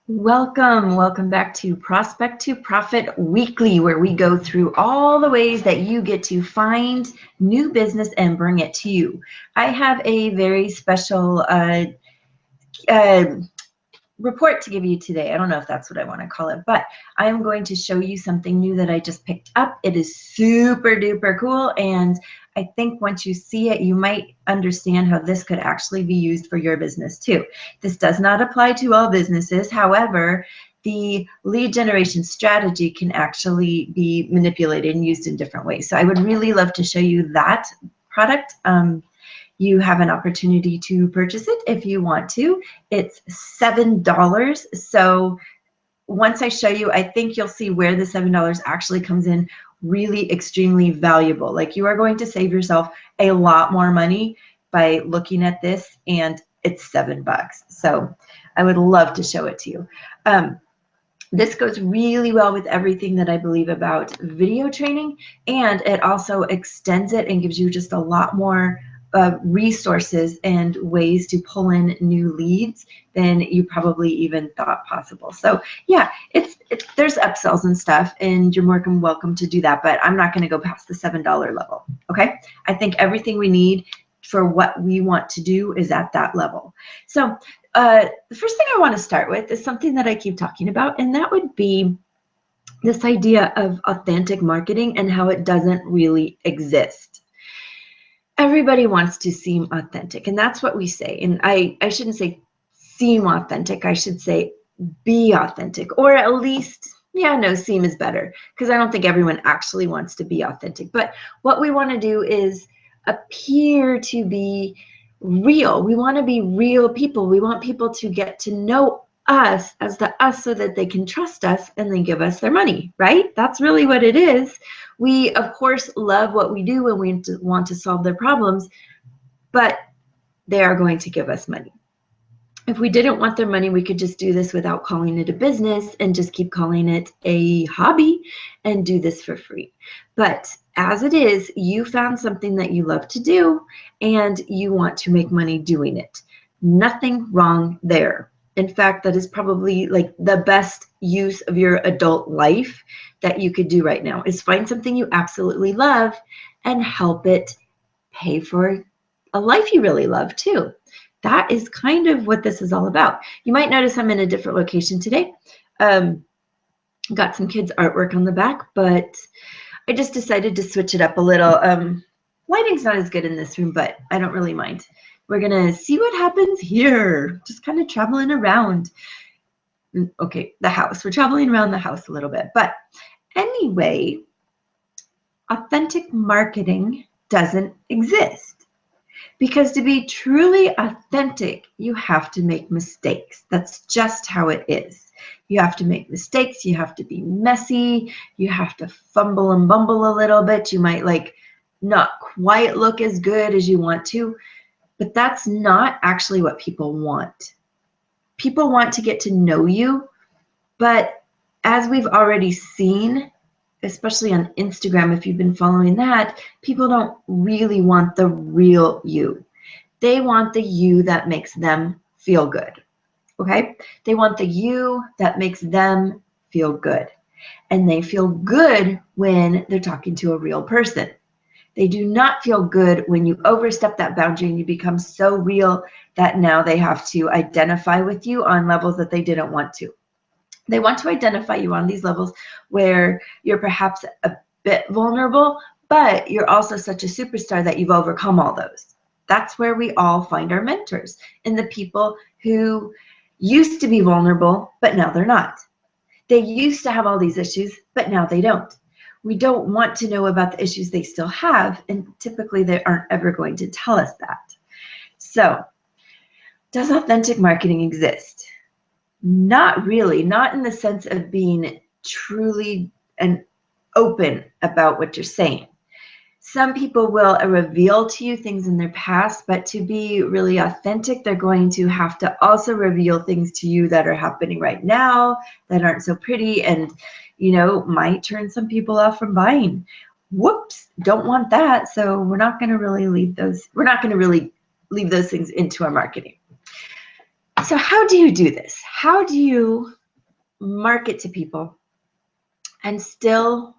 Welcome back to Prospect to Profit Weekly, where we go through all the ways that you get to find new business and bring it to you. I have a very special uh, report to give you today. I don't know if that's what I want to call it, but I am going to show you something new that I just picked up. It is super duper cool, and I think once you see it, you might understand how this could actually be used for your business too. This does not apply to all businesses. However, the lead generation strategy can actually be manipulated and used in different ways. So I would really love to show you that product. You have an opportunity to purchase it if you want to. It's $7. So once I show you, I think you'll see where the $7 actually comes in really extremely valuable. Like, you are going to save yourself a lot more money by looking at this, and it's $7. So I would love to show it to you. This goes really well with everything that I believe about video training, and it also extends it and gives you just a lot more resources and ways to pull in new leads than you probably even thought possible. So yeah, there's upsells and stuff, and you're more than welcome to do that, but I'm not going to go past the $7 level. Okay, I think everything we need for what we want to do is at that level. So the first thing I want to start with is something that I keep talking about, and that would be this idea of authentic marketing and how it doesn't really exist. Everybody wants to seem authentic, and that's what we say. And I shouldn't say seem authentic. I should say be authentic, or at least, yeah, no, seem is better, because I don't think everyone actually wants to be authentic. But what we want to do is appear to be real. We want to be real people. We want people to get to know us as the us so that they can trust us and then give us their money, right? That's really what it is. We, of course, love what we do when we want to solve their problems, but they are going to give us money. If we didn't want their money, we could just do this without calling it a business and just keep calling it a hobby and do this for free. But as it is, you found something that you love to do and you want to make money doing it. Nothing wrong there. In fact, that is probably like the best use of your adult life that you could do right now, is find something you absolutely love and help it pay for a life you really love too. That is kind of what this is all about. You might notice I'm in a different location today. Got some kids' artwork on the back, but I just decided to switch it up a little. Lighting's not as good in this room, but I don't really mind. We're gonna see what happens here. Just kind of traveling around. Okay, the house. We're traveling around the house a little bit. But anyway, authentic marketing doesn't exist. Because to be truly authentic, you have to make mistakes. That's just how it is. You have to make mistakes. You have to be messy. You have to fumble and bumble a little bit. You might not quite look as good as you want to, but that's not actually what people want. People want to get to know you, but as we've already seen, especially on Instagram, if you've been following that, people don't really want the real you. They want the you that makes them feel good, okay? They want the you that makes them feel good. And they feel good when they're talking to a real person. They do not feel good when you overstep that boundary and you become so real that now they have to identify with you on levels that they didn't want to. They want to identify you on these levels where you're perhaps a bit vulnerable, but you're also such a superstar that you've overcome all those. That's where we all find our mentors, in the people who used to be vulnerable, but now they're not. They used to have all these issues, but now they don't. We don't want to know about the issues they still have, and typically they aren't ever going to tell us that. So, does authentic marketing exist? Not really, not in the sense of being truly and open about what you're saying. Some people will reveal to you things in their past, but to be really authentic, they're going to have to also reveal things to you that are happening right now that aren't so pretty and, might turn some people off from buying. Whoops, don't want that. So we're not going to really leave those things into our marketing. So how do you do this? How do you market to people and still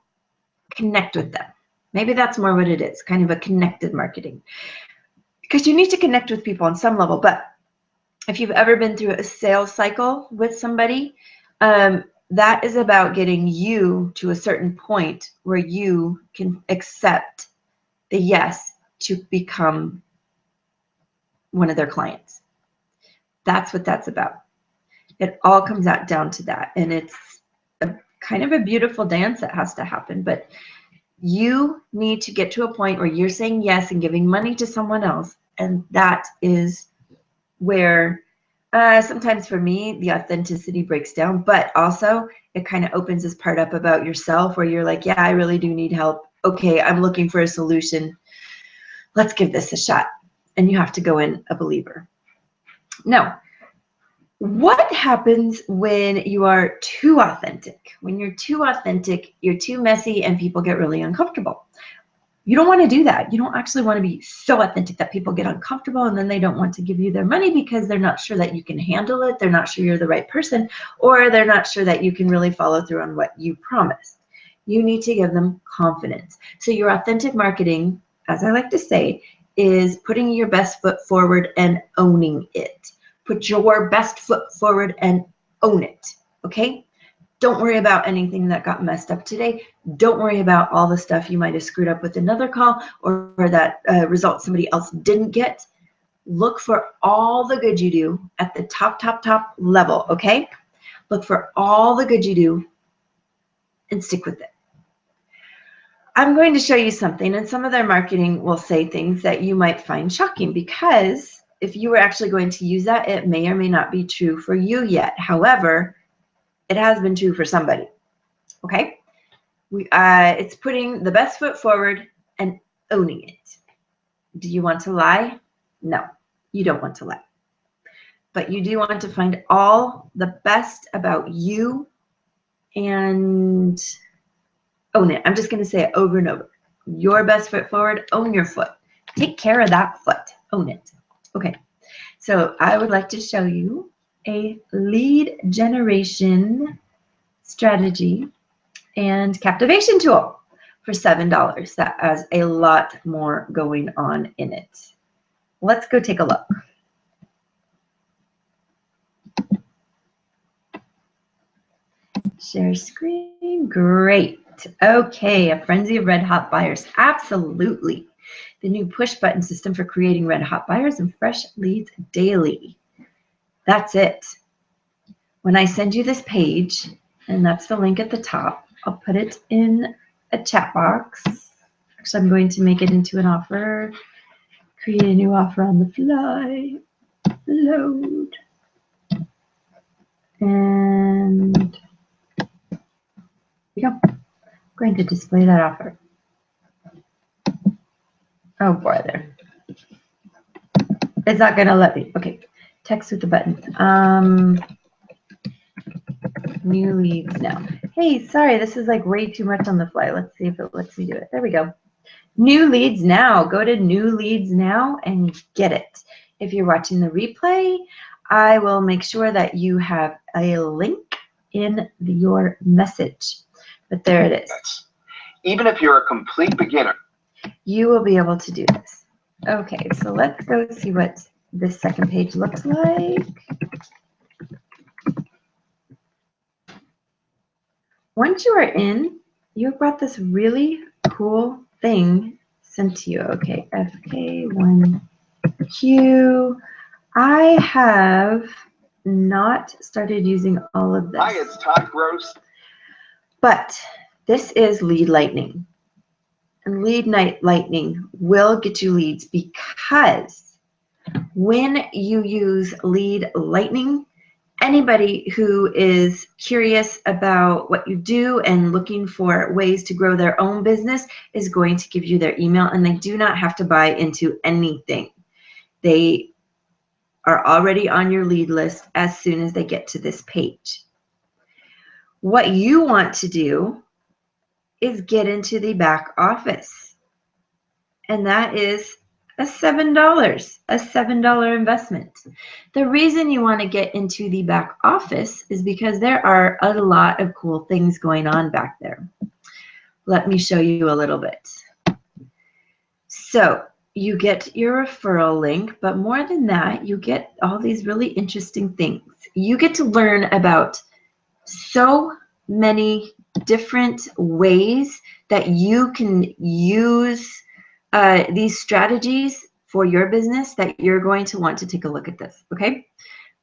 connect with them? Maybe that's more what it is, kind of a connected marketing. Because you need to connect with people on some level. But if you've ever been through a sales cycle with somebody, that is about getting you to a certain point where you can accept the yes to become one of their clients. That's what that's about. It all comes out down to that. And it's a kind of a beautiful dance that has to happen. But you need to get to a point where you're saying yes and giving money to someone else. And that is where sometimes for me, the authenticity breaks down. But also, it kind of opens this part up about yourself where you're like, yeah, I really do need help. Okay, I'm looking for a solution. Let's give this a shot. And you have to go in a believer. Now, what happens when you are too authentic? When you're too authentic, you're too messy, and people get really uncomfortable. You don't want to do that. You don't actually want to be so authentic that people get uncomfortable and then they don't want to give you their money because they're not sure that you can handle it. They're not sure you're the right person, or they're not sure that you can really follow through on what you promised. You need to give them confidence. So your authentic marketing, as I like to say, is putting your best foot forward and owning it. Put your best foot forward and own it, okay? Don't worry about anything that got messed up today. Don't worry about all the stuff you might have screwed up with another call or that result somebody else didn't get. Look for all the good you do at the top level, okay? Look for all the good you do and stick with it. I'm going to show you something, and some of their marketing will say things that you might find shocking, because if you were actually going to use that, it may or may not be true for you yet. However, it has been true for somebody, okay? It's putting the best foot forward and owning it. Do you want to lie? No, you don't want to lie. But you do want to find all the best about you and own it. I'm just going to say it over and over. Your best foot forward, own your foot. Take care of that foot, own it. Okay, so I would like to show you a lead generation strategy and captivation tool for $7 that has a lot more going on in it. Let's go take a look. Share screen. Great. Okay, a frenzy of red hot buyers. Absolutely. The new push button system for creating red hot buyers and fresh leads daily. That's it. When I send you this page, and that's the link at the top, I'll put it in a chat box. Actually, I'm going to make it into an offer. Create a new offer on the fly. Load. And here we go. I'm going to display that offer. Oh boy, there. It's not going to let me. Okay. Text with the button. New leads now. Hey, sorry, this is like way too much on the fly. Let's see if it lets me do it. There we go. New leads now. Go to new leads now and get it. If you're watching the replay, I will make sure that you have a link in your message. But there it is. Even if you're a complete beginner, you will be able to do this. Okay, so let's go see what this second page looks like. Once you are in, you've got this really cool thing sent to you. Okay, FK1Q. I have not started using all of this. Hi, it's Todd Gross. But this is Lead Lightning. And Lead Lightning will get you leads, because when you use Lead Lightning, anybody who is curious about what you do and looking for ways to grow their own business is going to give you their email, and they do not have to buy into anything. They are already on your lead list as soon as they get to this page. What you want to do is get into the back office. And that is a $7 investment. The reason you want to get into the back office is because there are a lot of cool things going on back there. Let me show you a little bit. So you get your referral link, but more than that, you get all these really interesting things. You get to learn about so many different ways that you can use these strategies for your business that you're going to want to take a look at this, okay?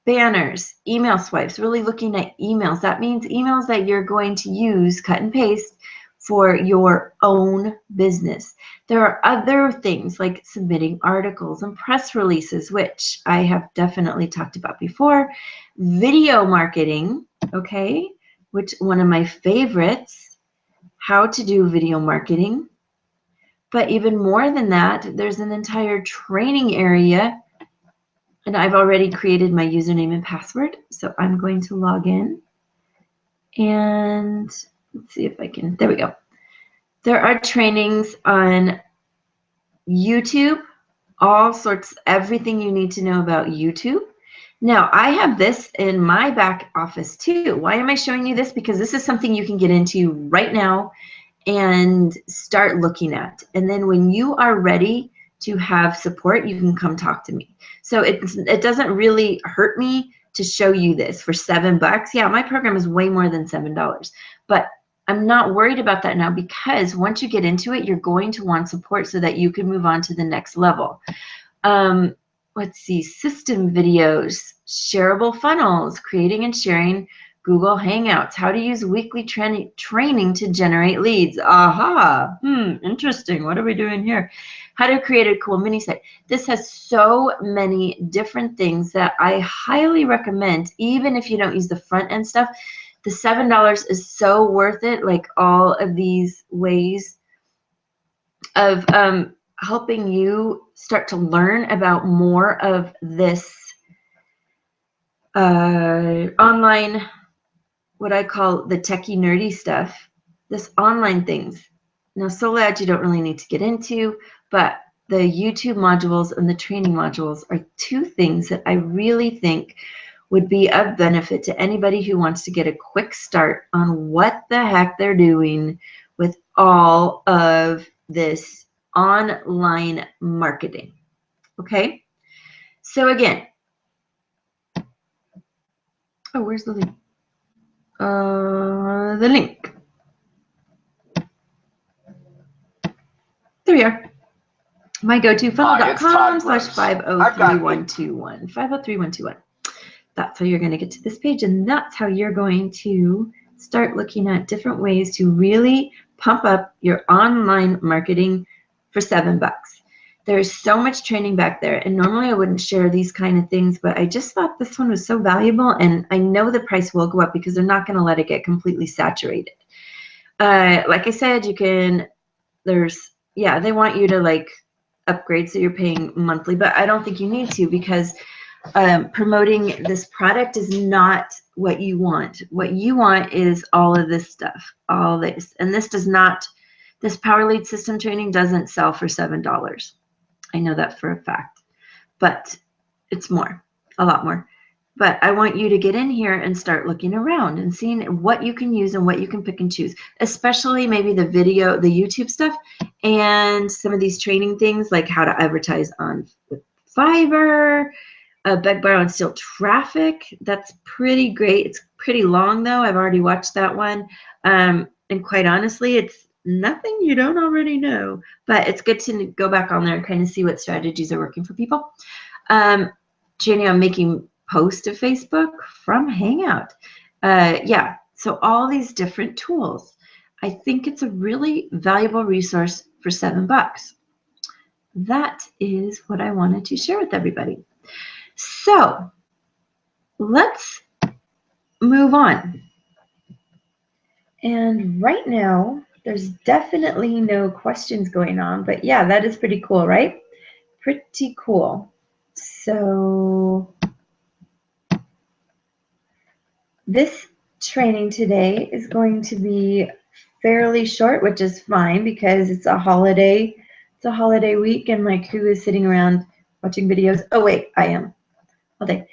Banners, email swipes, really looking at emails. That means emails that you're going to use, cut and paste, for your own business. There are other things like submitting articles and press releases, which I have definitely talked about before. Video marketing, okay, which one of my favorites, how to do video marketing. But even more than that, there's an entire training area, and I've already created my username and password. So I'm going to log in and let's see if I can, there we go. There are trainings on YouTube, all sorts, everything you need to know about YouTube. Now, I have this in my back office too. Why am I showing you this? Because this is something you can get into right now and start looking at. And then when you are ready to have support, you can come talk to me. So it doesn't really hurt me to show you this for $7. Yeah, my program is way more than $7, but I'm not worried about that now, because once you get into it, you're going to want support so that you can move on to the next level. Let's see, system videos, shareable funnels, creating and sharing Google Hangouts, how to use weekly training to generate leads. Aha, interesting. What are we doing here? How to create a cool mini site. This has so many different things that I highly recommend, even if you don't use the front end stuff. The $7 is so worth it, like all of these ways of helping you start to learn about more of this online, what I call the techie nerdy stuff, this online things. Now, Solar Ads you don't really need to get into, but the YouTube modules and the training modules are two things that I really think would be of benefit to anybody who wants to get a quick start on what the heck they're doing with all of this online marketing. Okay? So again, oh, where's the link? The link. There we are. mygotofunnel.com/503121. 503121. That's how you're going to get to this page, and that's how you're going to start looking at different ways to really pump up your online marketing for $7. There's so much training back there, and normally I wouldn't share these kind of things, but I just thought this one was so valuable, and I know the price will go up because they're not going to let it get completely saturated. Like I said, you can, there's, yeah, they want you to like upgrade so you're paying monthly, but I don't think you need to, because promoting this product is not what you want. What you want is all of this stuff, all this. And this does not, this Power Lead System training doesn't sell for $7. I know that for a fact, but it's more, a lot more. But I want you to get in here and start looking around and seeing what you can use and what you can pick and choose, especially maybe the video, the YouTube stuff, and some of these training things like how to advertise on Fiverr, Beg, Borrow, and Steal Traffic. That's pretty great. It's pretty long though. I've already watched that one. And quite honestly, it's nothing you don't already know, but it's good to go back on there and kind of see what strategies are working for people. Jenny, I'm making posts to Facebook from Hangout. Yeah, so all these different tools. I think it's a really valuable resource for $7. That is what I wanted to share with everybody. So let's move on. And right now, there's definitely no questions going on, but yeah, that is pretty cool, right? Pretty cool. So this training today is going to be fairly short, which is fine because it's a holiday It's a holiday week, and my crew is sitting around watching videos. Oh, wait, I am all day.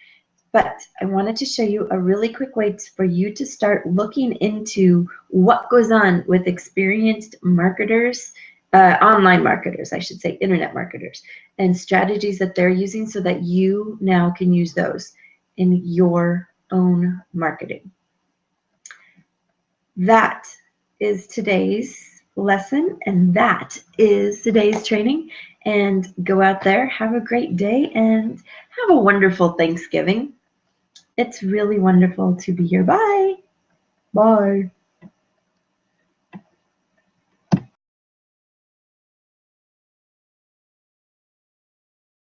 But I wanted to show you a really quick way for you to start looking into what goes on with experienced marketers, online marketers, I should say, internet marketers, and strategies that they're using so that you now can use those in your own marketing. That is today's lesson, and that is today's training. And go out there, have a great day, and have a wonderful Thanksgiving. It's really wonderful to be here. Bye. Bye.